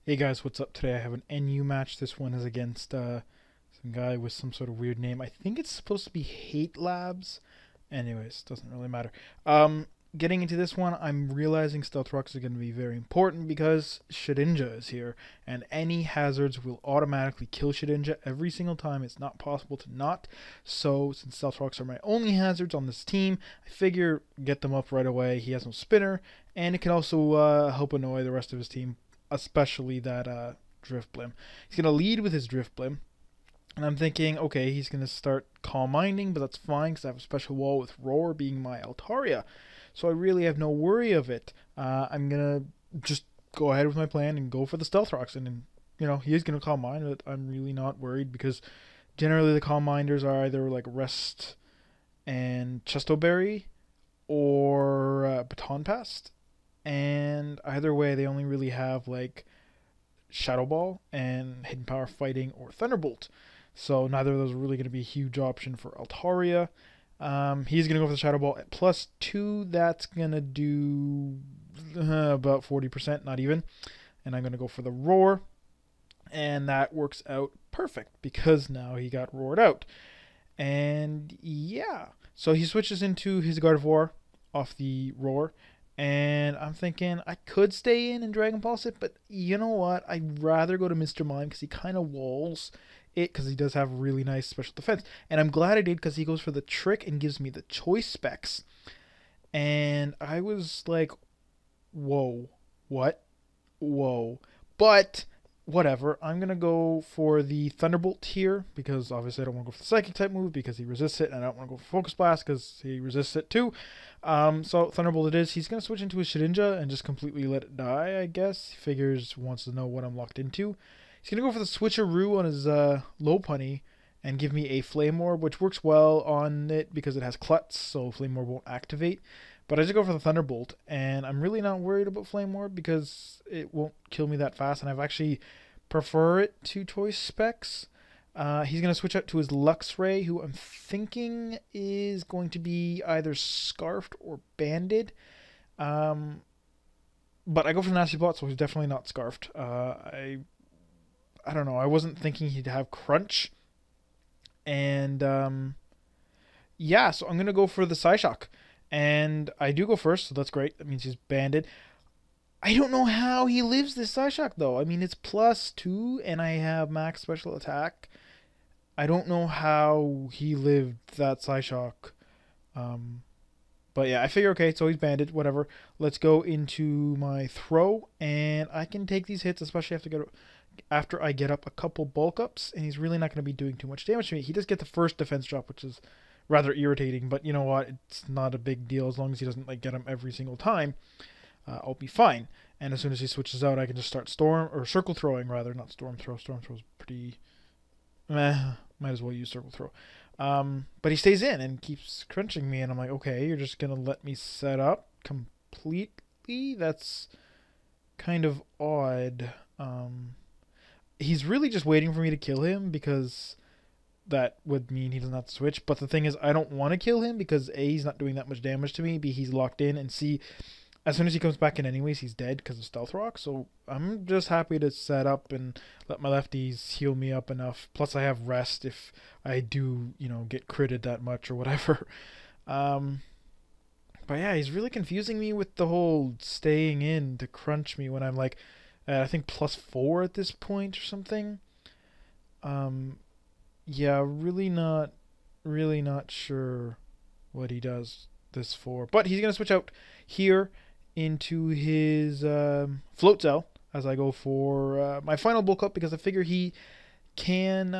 Hey guys, what's up? Today I have an NU match. This one is against some guy with some sort of weird name. I think it's supposed to be Hate Labs. Anyways, doesn't really matter. Getting into this one, I'm realizing Stealth Rocks are going to be very important because Shedinja is here, and any hazards will automatically kill Shedinja every single time. It's not possible to not. So, since Stealth Rocks are my only hazards on this team, I figure get them up right away. He has no spinner, and it can also help annoy the rest of his team, especially that Drift Blim. He's going to lead with his Drift Blim. And I'm thinking, okay, he's going to start Calm Minding, but that's fine because I have a special wall with Roar being my Altaria. So I really have no worry of it. I'm going to just go ahead with my plan and go for the Stealth Rocks. And, he is going to Calm Mind, but I'm really not worried because generally the Calm Minders are either like Rest and Chesto Berry or Baton Pass. And either way, they only really have like Shadow Ball and Hidden Power Fighting or Thunderbolt. So neither of those are really going to be a huge option for Altaria. He's going to go for the Shadow Ball at +2. That's going to do about 40%, not even. And I'm going to go for the Roar. And that works out perfect because now he got roared out. And yeah. So he switches into his Gardevoir off the Roar. And I'm thinking I could stay in and Dragon Pulse it, but you know what? I'd rather go to Mr. Mime because he kind of walls it because he does have really nice special defense. And I'm glad I did because he goes for the trick and gives me the choice specs. And I was like, whoa, what? Whoa. But whatever. I'm going to go for the Thunderbolt here because obviously I don't want to go for the Psychic type move because he resists it. And I don't want to go for Focus Blast because he resists it too. So Thunderbolt it is. He's going to switch into his Shedinja and just completely let it die, I guess. He figures, wants to know what I'm locked into. He's going to go for the Switcheroo on his Lopunny and give me a Flame Orb, which works well on it because it has Klutz, so Flame Orb won't activate. But I just go for the Thunderbolt, and I'm really not worried about Flame Orb because it won't kill me that fast, and I've actually prefer it to Choice Specs. He's going to switch out to his Luxray, who I'm thinking is going to be either Scarfed or Banded. But I go for the Nasty Plot, so he's definitely not Scarfed. I don't know. I wasn't thinking he'd have Crunch. And yeah, so I'm going to go for the Psyshock. And I do go first, so that's great. That means he's Banded. I don't know how he lives this Psyshock, though. I mean, it's +2, and I have max special attack. I don't know how he lived that Psyshock. But yeah, I figure, okay, so he's Banded, whatever. Let's go into my throw, and I can take these hits, especially after I get up a couple bulk ups, and he's really not going to be doing too much damage to me. He does get the first defense drop, which is rather irritating, but you know what? It's not a big deal as long as he doesn't like get him every single time. I'll be fine. And as soon as he switches out, I can just start Circle Throwing rather, not Storm Throw. Storm Throw's pretty meh. Might as well use Circle Throw. But he stays in and keeps crunching me, and I'm like, okay, you're just gonna let me set up completely? That's kind of odd. He's really just waiting for me to kill him because that would mean he doesn't have to switch. But the thing is, I don't want to kill him because A, he's not doing that much damage to me, B, he's locked in, and C, as soon as he comes back in anyways, he's dead because of Stealth Rock. So I'm just happy to set up and let my lefties heal me up enough. Plus I have rest if I do, get critted that much or whatever. But yeah, he's really confusing me with the whole staying in to crunch me when I'm like, I think +4 at this point or something. Yeah, really not sure what he does this for. But he's going to switch out here into his Float Cell as I go for my final bulk up because I figure he can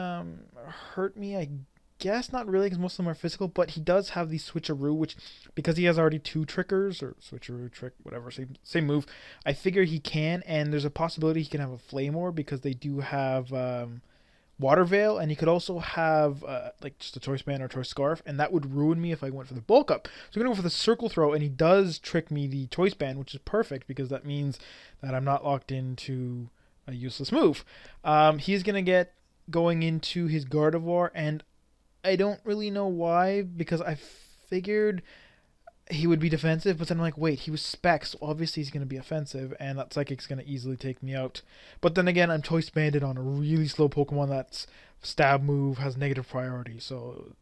hurt me. I guess not really because most of them are physical, but he does have the Switcheroo, which because he has already 2 Trickers or Switcheroo, Trick, whatever, same move. I figure he can, and there's a possibility he can have a Flame Orb because they do have Water Veil, and he could also have like just a Choice Band or Choice Scarf, and that would ruin me if I went for the bulk up. So I'm going to go for the Circle Throw, and he does trick me the Choice Band, which is perfect because that means that I'm not locked into a useless move. He's going to get going into his Gardevoir, and I don't really know why because I figured he would be defensive, but then I'm like, wait, he was Specs, so obviously he's going to be offensive, and that Psychic's going to easily take me out. But then again, I'm Choice Banded on a really slow Pokemon that's stab move, has negative priority, so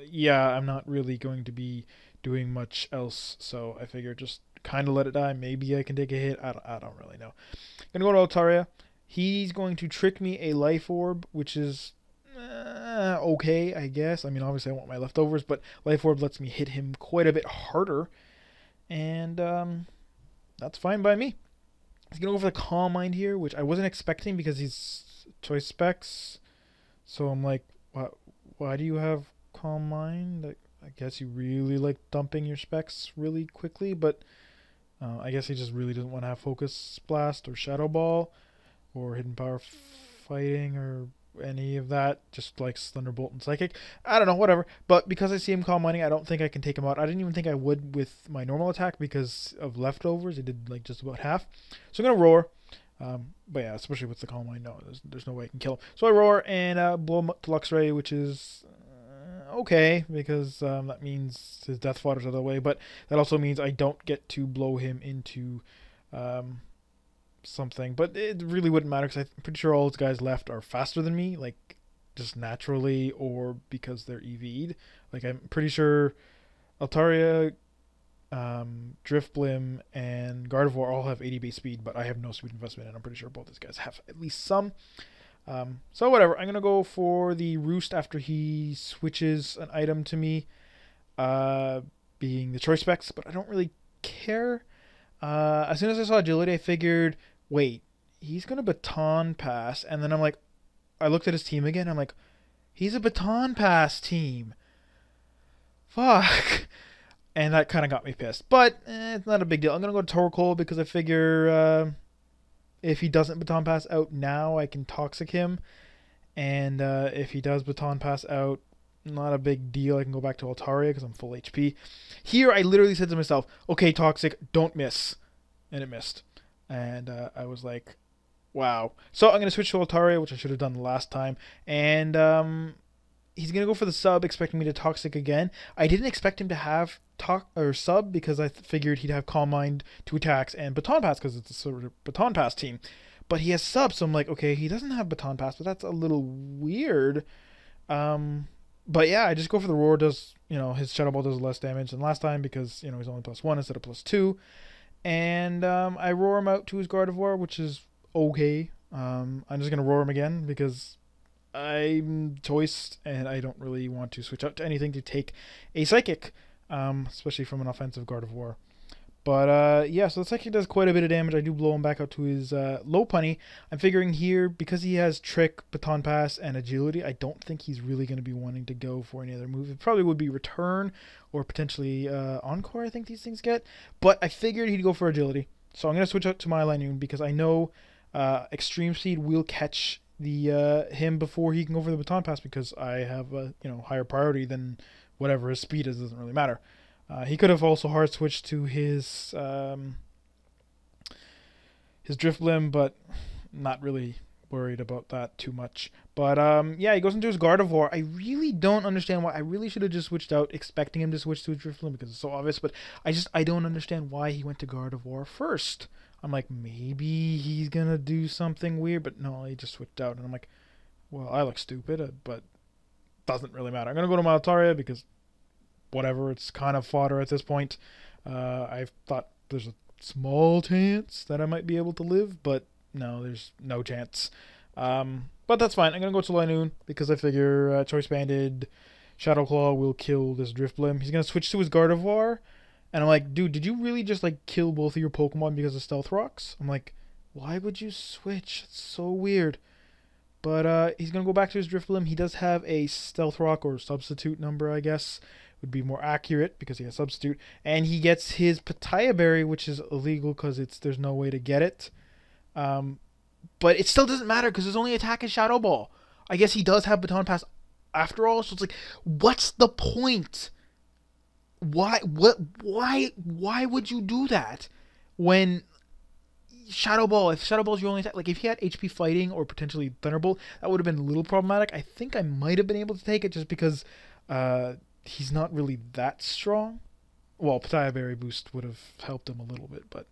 yeah, I'm not really going to be doing much else, so I figure just kind of let it die. Maybe I can take a hit. I don't really know. I'm going to go to Altaria. He's going to trick me a Life Orb, which is okay, I guess. I mean, obviously I want my leftovers, but Life Orb lets me hit him quite a bit harder, and that's fine by me. He's going to go for the Calm Mind here, which I wasn't expecting because he's Choice Specs, so I'm like, why do you have Calm Mind? I guess you really like dumping your specs really quickly, but I guess he just really doesn't want to have Focus Blast or Shadow Ball or Hidden Power Fighting or any of that. Just likes Thunderbolt and Psychic. I don't know, whatever. But because I see him Calm Minding, I don't think I can take him out. I didn't even think I would with my normal attack because of leftovers. It did like just about half. So I'm going to Roar. But yeah, especially with the Calm Mind, no, there's no way I can kill him. So I Roar and blow him up to Luxray, which is okay, because that means his Death Fodder's out of the way, but that also means I don't get to blow him into something. But it really wouldn't matter, because I'm pretty sure all those guys left are faster than me, like just naturally or because they're EV'd. Like I'm pretty sure Altaria, Drifblim, and Gardevoir all have 80 base speed, but I have no speed investment, and I'm pretty sure both these guys have at least some. So whatever, I'm going to go for the Roost after he switches an item to me, being the Choice Specs, but I don't really care. As soon as I saw Agility, I figured, wait, he's going to Baton Pass, and then I'm like, I looked at his team again, I'm like, he's a Baton Pass team. Fuck. And that kind of got me pissed, but it's not a big deal. I'm going to go to Torkoal because I figure if he doesn't Baton Pass out now, I can Toxic him. And if he does Baton Pass out, not a big deal. I can go back to Altaria because I'm full HP. Here, I literally said to myself, okay, Toxic, don't miss. And it missed. And I was like, wow. So I'm going to switch to Altaria, which I should have done the last time. And he's going to go for the sub, expecting me to Toxic again. I didn't expect him to have sub because I figured he'd have Calm Mind, 2 attacks, and Baton Pass because it's a sort of Baton Pass team. But he has sub, so I'm like, okay, he doesn't have Baton Pass, but that's a little weird. But yeah, I just go for the Roar. Does, his Shadow Ball does less damage than last time because, he's only +1 instead of +2. And I Roar him out to his Gardevoir, which is okay. I'm just going to Roar him again because I'm Choiced and I don't really want to switch out to anything to take a Psychic. Especially from an offensive Gardevoir. But yeah, so the Psychic does quite a bit of damage. I do blow him back out to his Lopunny. I'm figuring here, because he has Trick, Baton Pass, and Agility, I don't think he's really going to be wanting to go for any other move. It probably would be Return or potentially Encore, I think these things get. But I figured he'd go for Agility. So I'm going to switch out to my Linoone because I know Extreme Speed will catch the him before he can go for the Baton Pass because I have a higher priority than whatever his speed is. Doesn't really matter. He could have also hard switched to his Drifblim, but not really worried about that too much. But yeah, he goes into his Gardevoir. I really don't understand why. I really should have just switched out, expecting him to switch to his Drifblim because it's so obvious. But I don't understand why he went to Gardevoir first. I'm like, maybe he's gonna do something weird, but no, he just switched out, and I'm like, well, I look stupid, but doesn't really matter. I'm gonna go to my Altaria because whatever, it's kind of fodder at this point. I thought there's a small chance that I might be able to live, but no, there's no chance. But that's fine. I'm gonna go to Linoone because I figure Choice Banded Shadow Claw will kill this Drifblim. He's gonna switch to his Gardevoir, and I'm like, dude, did you really just like kill both of your Pokemon because of Stealth Rocks? I'm like, why would you switch? It's so weird. But he's going to go back to his Drifblim. He does have a Stealth Rock or Substitute number, I guess. Would be more accurate because he has Substitute. And he gets his Pataya Berry, which is illegal because there's no way to get it. But it still doesn't matter because his only attack is Shadow Ball. I guess he does have Baton Pass after all. So it's like, what's the point? Why would you do that when Shadow Ball, if Shadow Ball is your only attack, like if he had HP Fighting or potentially Thunderbolt, that would have been a little problematic. I think I might have been able to take it just because he's not really that strong. Well, Pataya Berry boost would have helped him a little bit, but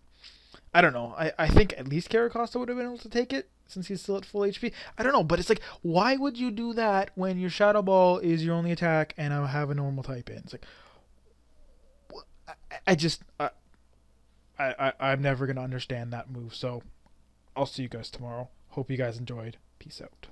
I don't know. I think at least Caracosta would have been able to take it since he's still at full HP. I don't know, but it's like, why would you do that when your Shadow Ball is your only attack and I have a normal type in? It's like, I just, I'm never going to understand that move. So I'll see you guys tomorrow. Hope you guys enjoyed. Peace out.